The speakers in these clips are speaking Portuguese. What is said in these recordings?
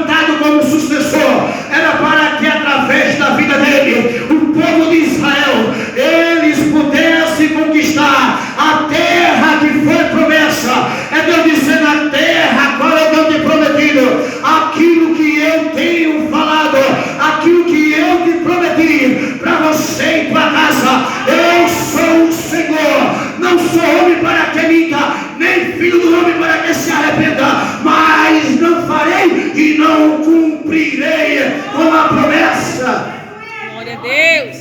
como sucessor, era para que através da vida dele, o povo de Israel, eles pudessem conquistar a terra que foi promessa. É Deus dizendo: a terra qual eu tenho te prometido, aquilo que eu tenho falado, aquilo que eu te prometi para você e para casa. Eu sou o Senhor, não sou homem para que minta, nem filho do homem para que se arrependa, mas não farei e não cumprirei com a promessa. Glória a Deus.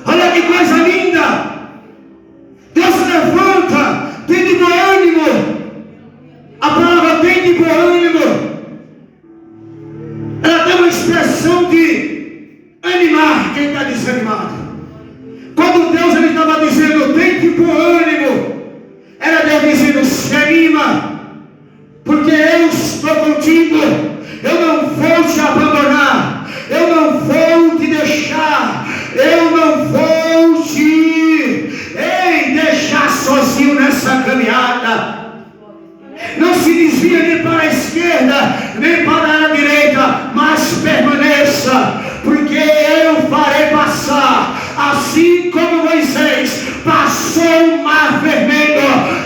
Olha que coisa linda. Deus se levanta, tem de bom ânimo. A palavra tem de bom ânimo, ela tem uma expressão de animar quem está desanimado. Quando Deus ele estava dizendo tem de bom ânimo, era Deus dizendo: se anima, porque eu estou contigo, eu não vou te abandonar, eu não vou te deixar, eu não vou te deixar sozinho nessa caminhada. Não se desvia nem para a esquerda, nem para a direita, mas permaneça, porque eu farei passar, assim como Moisés passou o mar vermelho,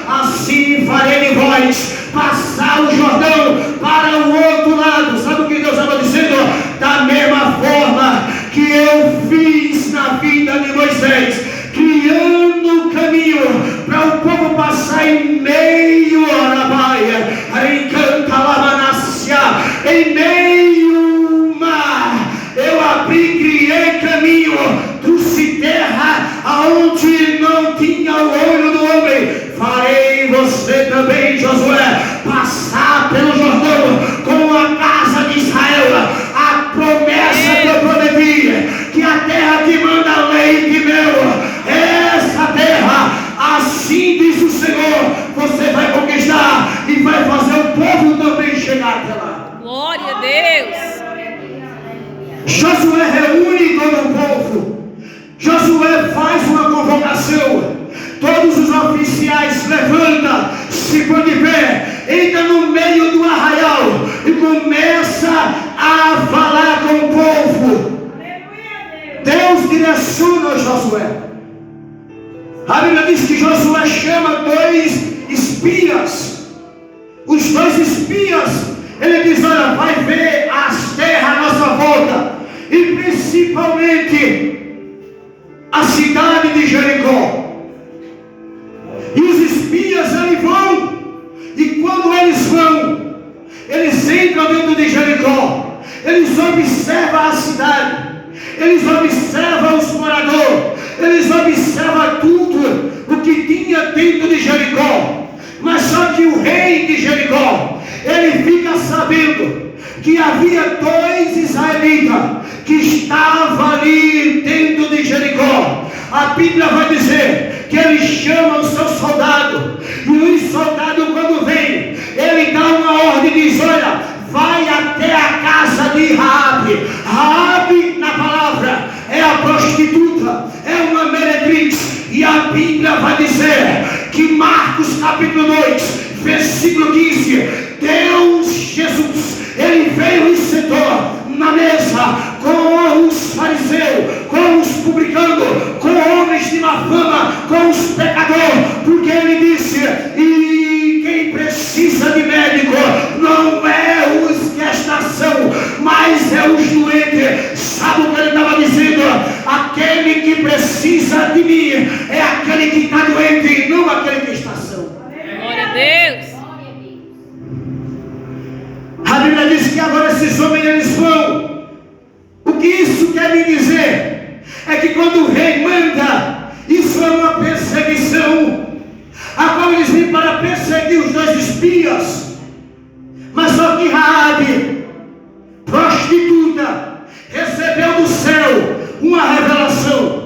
assim farei de vós passar o Jordão para o outro lado. Sabe o que Deus estava dizendo? Da mesma forma que eu fiz na vida de Moisés, criando o caminho para o povo passar em meio à baia, em meio ao mar, eu abri, criei caminho, trouxe terra aonde não tinha o olho do homem. Farei você também, Josué, passar pelo Jordão com a casa de Israel. A promessa que eu prometi, que a terra que manda leite e mel, essa terra, assim diz o Senhor, você vai conquistar e vai fazer o povo também chegar até lá. Glória a Deus. Josué reúne todo o povo. Josué faz uma convocação. Todos os oficiais levantam, se põe de pé, entra no meio do arraial e começa a falar com o povo. Deus direciona Josué. A Bíblia diz que Josué chama 2 espias. Os 2 espias, ele diz: olha, vai ver as terras à nossa volta, e principalmente a cidade de Jericó. E os espias ali vão, e quando eles vão, eles entram dentro de Jericó, eles observam a cidade, eles observam os moradores, eles observam tudo o que tinha dentro de Jericó. Mas só que o rei de Jericó, ele fica sabendo que havia 2 israelitas que estavam ali dentro de Jericó. A Bíblia vai dizer que ele chama os seus soldados, e os soldados, quando vem, ele dá uma ordem e diz: olha, vai até a casa de Raabe. Raabe, na palavra, é a prostituta, é uma meretriz. E a Bíblia vai dizer que Marcos capítulo 2, versículo 15, Deus Jesus, ele veio e sentou na mesa com os fariseus, com os publicanos, com homens de má fama, com os pecadores, porque ele disse: e quem precisa de médico não é os que estação, mas é os doentes. Sabe o que ele estava dizendo? Aquele que precisa de mim é aquele que está doente, não aquele que está são. Glória a Deus. A Bíblia diz que agora esses homens eles vão. O que isso quer me dizer? É que quando o rei manda, isso é uma perseguição, a qual eles vêm para perseguir os 2 espias. Mas só que Raabe, prostituta, recebeu do céu uma revelação.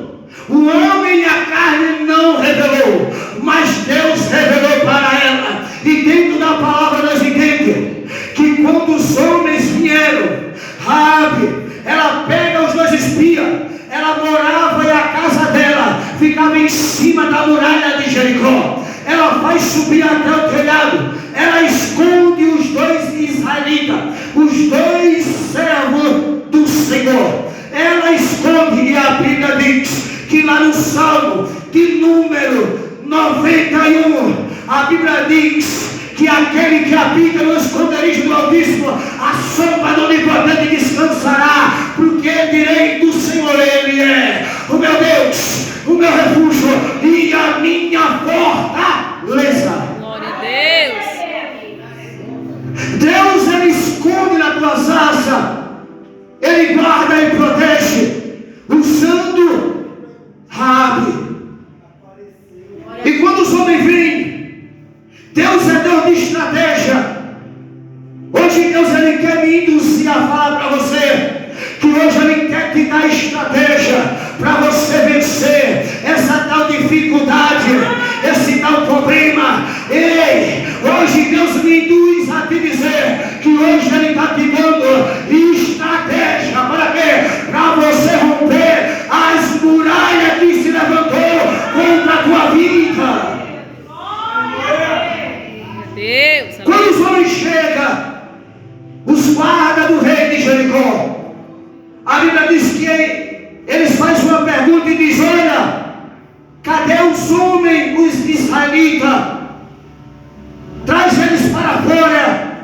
O homem e a carne não revelou, mas Deus revelou para ela. E dentro da palavra nós entendemos que quando os homens vieram, Raabe, ela pega os 2 espias, ela morava e a casa dela ficava em cima da muralha de Jericó. Ela vai subir até o telhado, ela esconde os 2 israelitas, os dois servos do Senhor. Ela esconde, e a Bíblia diz que lá no Salmo de número 91, a Bíblia diz que aquele que habita no esconderijo do Altíssimo, a sombra do Onipotente descansará, porque direi do Senhor, Ele é o meu Deus, o meu refúgio e a minha fortaleza. Glória a Deus. Deus, Ele esconde na tua asas, Ele guarda e protege, usando Raabe. E quando os homens vêm, Deus é Deus de estratégia. Hoje Deus, Ele quer me induzir a falar para você que hoje Ele quer te dar estratégia para você vencer essa tal dificuldade, esse tal problema. Ei, hoje Deus me induz a te dizer que hoje Ele está te dando estratégia. Para quê? Para você romper as muralhas que se levantou contra a tua vida. Deus. Quando os homens chegam, os guardas do rei de Jericó, a Bíblia diz que eles fazem uma pergunta e diz: olha, cadê os homens, os israelitas? Traz eles para fora.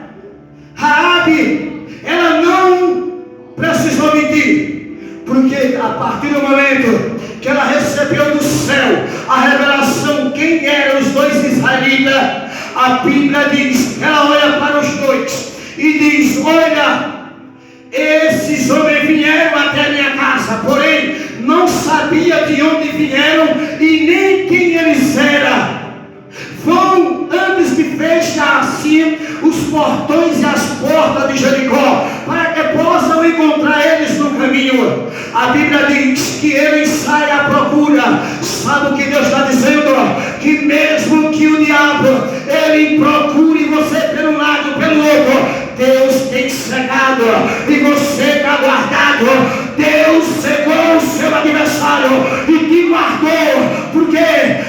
Raabe, ela não precisou mentir, porque a partir do momento que ela recebeu do céu a revelação quem eram os dois israelitas, a Bíblia diz, ela olha para os dois e diz: olha, esses homens vieram até a minha casa, porém não sabia de onde vieram e nem quem eles eram. Vão antes que feche assim os portões e as portas de Jericó, para que possam encontrar eles no caminho. A Bíblia diz que eles saem à procura. Sabe o que Deus está dizendo? Que mesmo que o diabo ele procure você pelo lado, pelo outro, Deus tem cegado e você está guardado. Deus cegou o seu adversário e te guardou, porque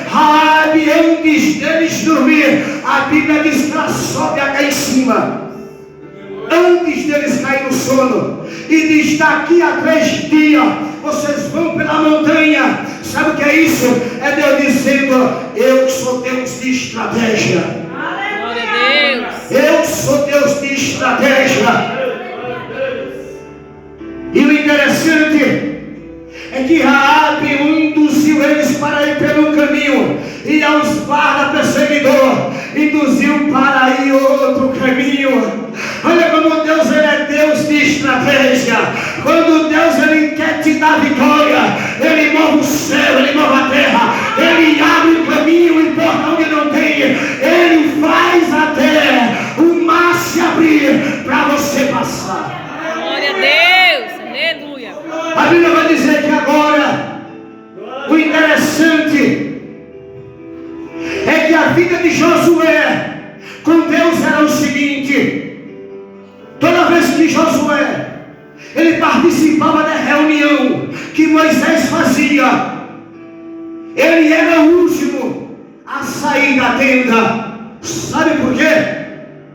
Raabe, antes deles dormir, a Bíblia diz que ela sobe até em cima, antes deles cair no sono, e diz: daqui a 3 dias vocês vão pela montanha. Sabe o que é isso? É Deus dizendo: eu sou Deus de estratégia. Glória a Deus. Eu sou Deus de estratégia. E o interessante é que Raabe induziu eles para ir pelo caminho, e aos guarda perseguidor induziu para ir outro caminho. Olha como Deus, Ele é Deus de estratégia. Quando Deus, Ele quer te dar vitória, Ele move o céu, Ele move a terra, Ele abre o caminho em porta onde não tem, Ele faz até o mar se abrir para você passar. Glória a Deus. Aleluia. A Bíblia vai dizer que agora, o interessante é que a vida de Josué com Deus era o seguinte: toda vez que Josué ele participava da reunião que Moisés fazia, ele era o último a sair da tenda. Sabe por quê?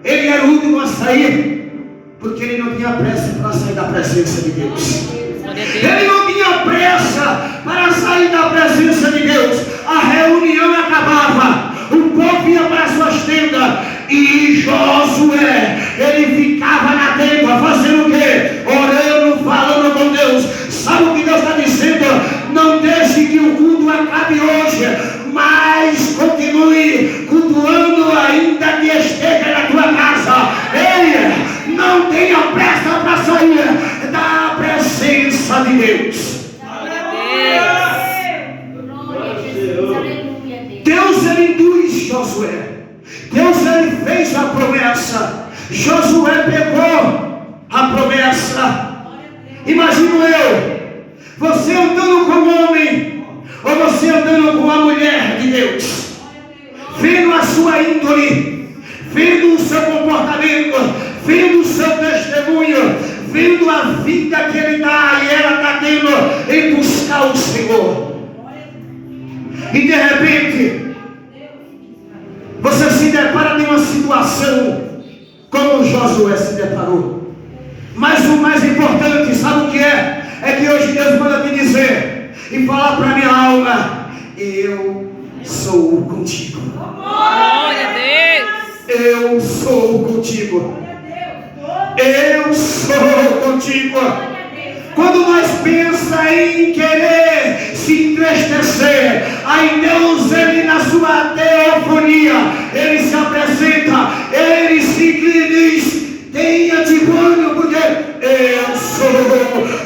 Ele era o último a sair porque ele não tinha pressa para sair da presença de Deus. Ele não tinha pressa para sair da presença de Deus. A reunião acabava, o povo ia para suas tendas, e Josué, ele ficava na tenda fazendo o quê? Orando, falando com Deus. Sabe o que Deus está dizendo? Não deixe que o culto acabe hoje, mas continue cultuando ainda que esteja na tua casa. Ei, não tenha pressa para sair da presença de Deus. Deus, Ele induz Josué. Deus, Ele fez a promessa. Josué pegou a promessa. Imagino eu, você andando com um homem, ou você andando com a mulher de Deus, vendo a sua índole, vendo o seu comportamento, vendo o seu testemunho, vendo a vida que ele dá e ela está tendo em buscar o Senhor. E de repente você se depara de uma situação como Josué se deparou. o que é? É que hoje Deus manda me dizer e falar para minha alma: eu sou contigo. Glória a Deus. Eu sou contigo. Eu sou contigo. Quando nós pensamos em querer se entristecer, aí Deus, Ele na sua teofonia, Ele se apresenta, Ele se inclina e diz: tenha de ânimo, porque eu sou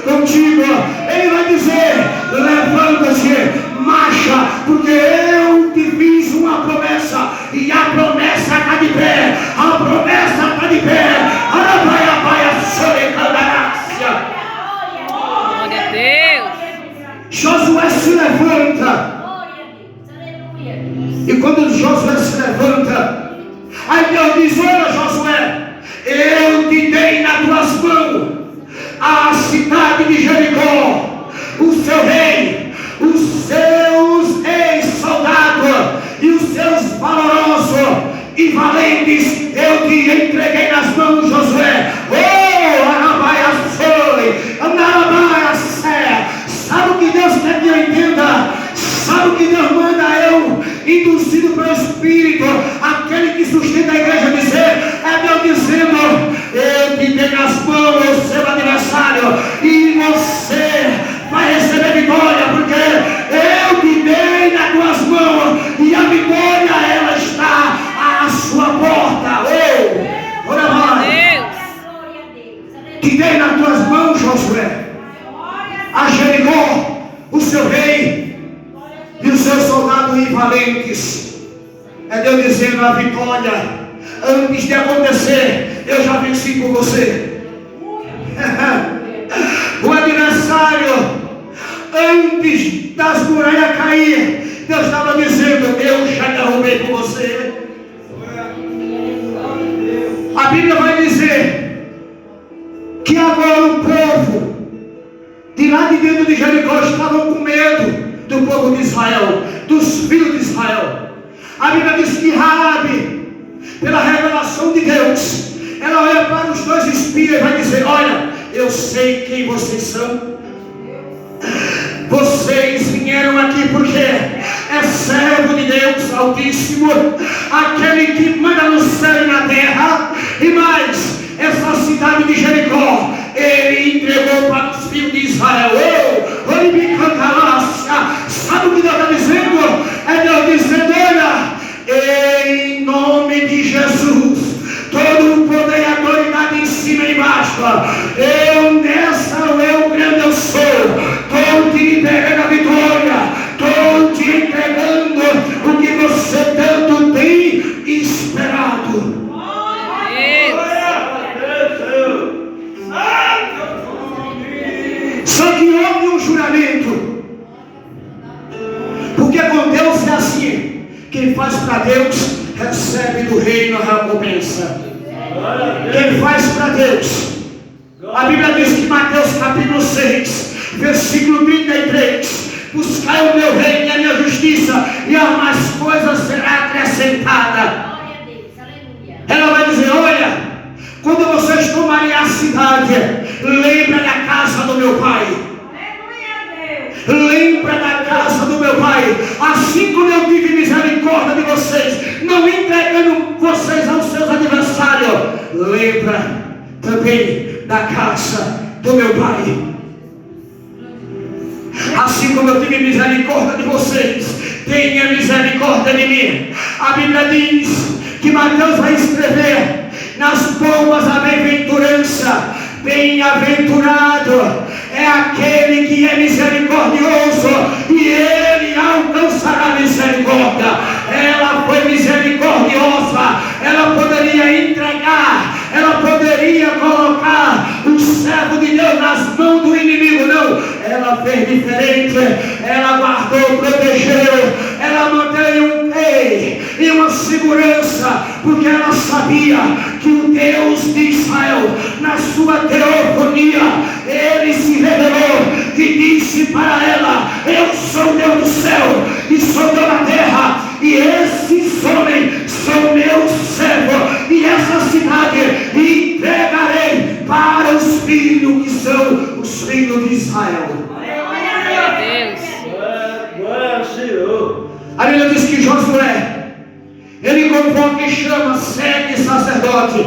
contigo. Ele vai dizer: levanta-se, marcha, porque eu te fiz uma promessa, e a promessa está de pé, a promessa está de pé. Glória a Deus. Josué se levanta. E quando Josué se levanta, aí Deus diz: olha, Josué, eu te dei nas tuas mãos a cidade de Jericó, o seu rei, os seus ex-soldados e os seus valorosos e valentes, eu te entreguei nas mãos, Josué. Oh, Arabaia foi, Arabaia sé. Sabe o que Deus quer que eu entenda? Sabe o que Deus manda eu, induzido pelo Espírito, aquele que sustenta a igreja, dizer? É Deus dizendo: eu te dei nas mãos o seu adversário, e você vai receber vitória, porque eu te dei nas tuas mãos, e a vitória, ela está à sua porta. Oh, ora vai. Te dei nas tuas mãos, Josué, a Jericó, o seu rei e os seus soldados e valentes. É Deus dizendo: a vitória, antes de acontecer, eu já venci por você. O adversário, antes das muralhas cair, Deus estava dizendo: eu já derrubei por você. A Bíblia vai dizer que agora o povo de lá de dentro de Jericó estavam com medo do povo de Israel, dos filhos de Israel. A Bíblia diz que Raabe, pela revelação de Deus, ela olha para os dois espias e vai dizer: olha, eu sei quem vocês são. Vocês vieram aqui porque é servo de Deus Altíssimo, aquele que manda no céu e na terra. E mais, essa cidade de Jericó, ele entregou para os filhos de Israel. Sabe o que Deus está dizendo? É Deus dizendo: olha, em nome de Jesus, todo o poder e autoridade em cima e embaixo, eu nessa, eu grande eu sou, estou te entregando a vitória, estou te entregando o que você tanto tem esperado. Só que houve um juramento, porque com Deus é assim: quem faz para Deus recebe do reino a recompensa. Quem faz para Deus, a Bíblia diz que Mateus capítulo 6, versículo 33: buscai o meu reino e a minha justiça, e as mais coisas será acrescentada. Ela vai dizer: olha, quando vocês tomarem a cidade, lembra da casa do meu pai. Lembra da casa do meu pai. Assim como eu tive misericórdia de vocês, não entregando vocês aos seus adversários, lembra também da casa do meu pai. Assim como eu tive misericórdia de vocês, tenha misericórdia de mim. A Bíblia diz que Mateus vai escrever nas pombas a bem-aventurança. Bem-aventurado é aquele que é misericordioso, e ele alcançará misericórdia. Ela foi misericordiosa, ela poderia entregar, ela poderia colocar o servo de Deus nas mãos do inimigo. Não, ela fez diferente. Ela guardou, protegeu, ela manteve um rei e uma segurança, porque ela sabia que o Deus de Israel, na sua teofonia, ele se revelou e disse para ela: eu sou Deus do céu e sou Deus da terra, e esses homens são meus servos, e essa cidade entregarei para os filhos que são os dos filhos de Israel. Glória a Deus. Glória ao Senhor. A Bíblia diz que Josué, ele convoca e chama 7 sacerdotes.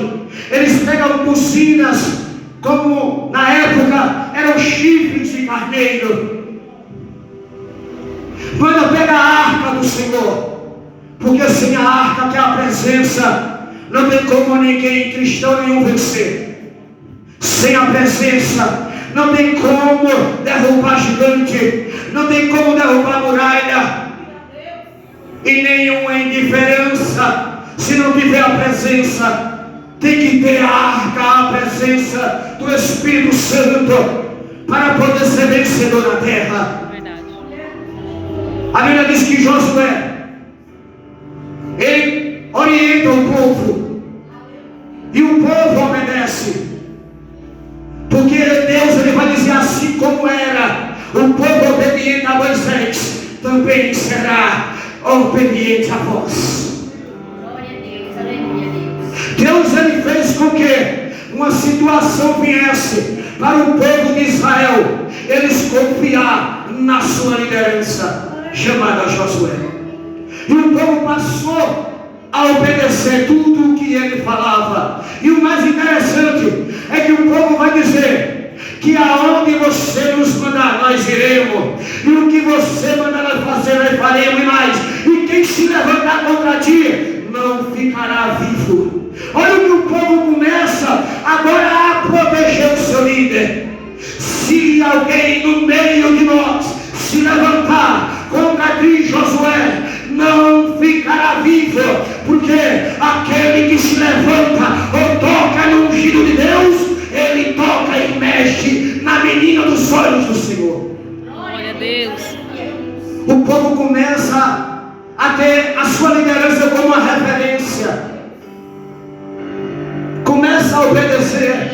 Eles pegam buzinas, como na época eram chifres de carneiro. Manda pegar a arca do Senhor, porque sem a arca, que é a presença, não tem como ninguém, cristão nenhum, vencer. Sem a presença, não tem como derrubar gigante, não tem como derrubar muralha, e nenhuma indiferença, se não tiver a presença. Tem que ter a arca, a presença do Espírito Santo, para poder ser vencedor na terra. Verdade. A Bíblia diz que Josué, ele orienta o povo, e o povo obedece, porque Deus, ele vai dizer assim como era o povo obediente a Moisés, também será obediente a vós. Deus, ele fez com que uma situação viesse para o povo de Israel, eles confiar na sua liderança, chamada Josué. E o povo passou a obedecer tudo o que ele falava. E o mais interessante é que o povo vai dizer que aonde você nos mandar, nós iremos, e o que você mandar nós fazer, nós faremos, e mais. E quem se levantar contra ti não ficará vivo. Olha o que o povo começa agora a proteger o seu líder. Se alguém no meio de nós se levantar contra ti, Josué, não ficará vivo, porque aquele que se levanta ou toca no ungido de Deus, ele toca e mexe na menina dos olhos do Senhor. Glória a Deus. O povo começa a ter a sua liderança como uma referência, começa a obedecer.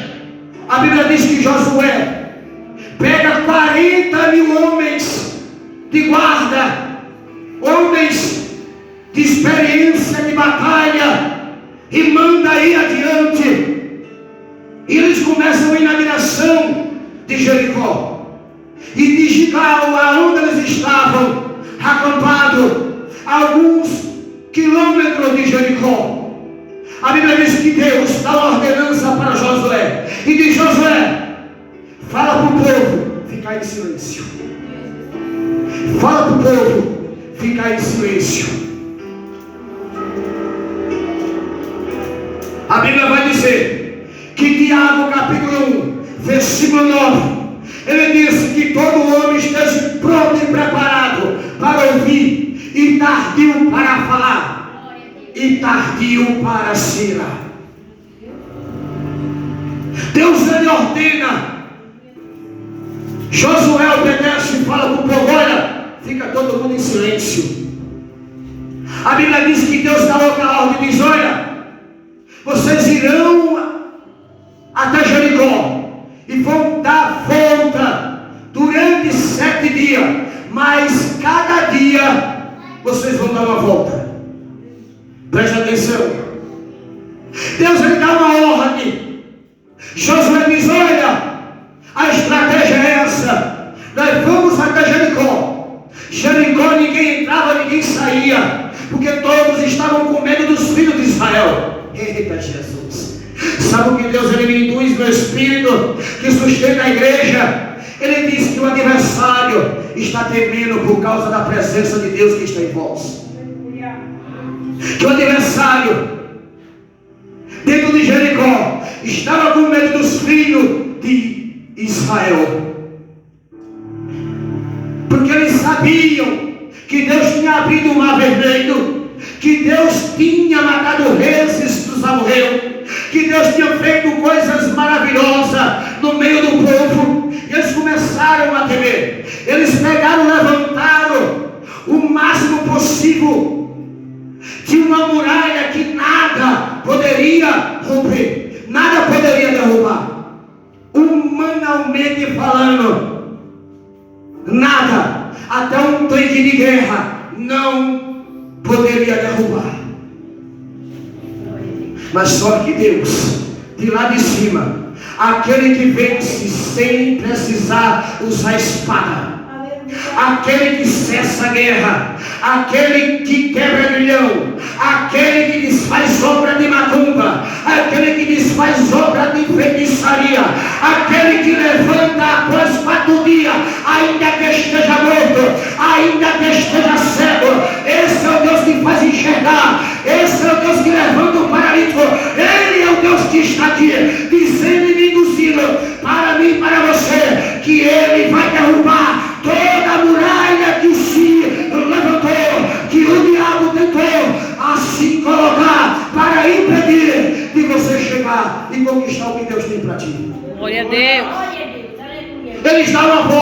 A Bíblia diz que Josué pega 40.000 homens de guarda, homens de experiência de batalha, e manda ir adiante. E eles começam a ir na direção de Jericó e de Gigal, aonde eles estavam acampados, alguns quilômetros de Jericó. A Bíblia diz que Deus dá uma ordenança para Josué e diz: Josué, fala para o povo ficar em silêncio. Fala para o povo ficar em silêncio. A Bíblia vai dizer que Tiago capítulo 1, versículo 9, ele diz que todo homem esteja pronto e preparado para ouvir, e tardio para falar, e tardio para se irar. Deus, ele ordena, Josué obedece e fala para o povo: olha, fica todo mundo em silêncio. A Bíblia diz que Deus dá outra ordem, diz: olha, vocês irão até Jericó e vão dar volta durante 7 dias, mas cada dia vocês vão dar uma volta. Preste atenção. Deus, ele dá uma ordem. Josué diz: olha, a estratégia é essa, nós vamos até Jericó. Jericó ninguém entrava, ninguém saía, porque todos estavam com medo dos filhos de Israel. Eita Jesus, sabe o que Deus, ele me induz no Espírito que sustenta a igreja? Ele diz que o adversário está temendo por causa da presença de Deus que está em vós. Que o adversário dentro de Jericó estava com medo dos filhos de Israel, porque eles sabiam que Deus tinha abrido o mar vermelho, que Deus tinha matado reis dos amorreus, que Deus tinha feito coisas maravilhosas no meio do povo. E eles começaram a temer. Eles pegaram, levantaram o máximo possível de uma muralha que nada poderia romper, nada poderia derrubar. Humanamente falando, nada, até um tanque de guerra não poderia derrubar. Mas só que Deus, de lá de cima, aquele que vence sem precisar usar espada, aquele que cessa a guerra, aquele que quebra grilhão, aquele que desfaz obra de macumba, aquele que desfaz obra de feitiçaria, aquele que levanta após 4 dias, ainda que esteja morto, ainda que esteja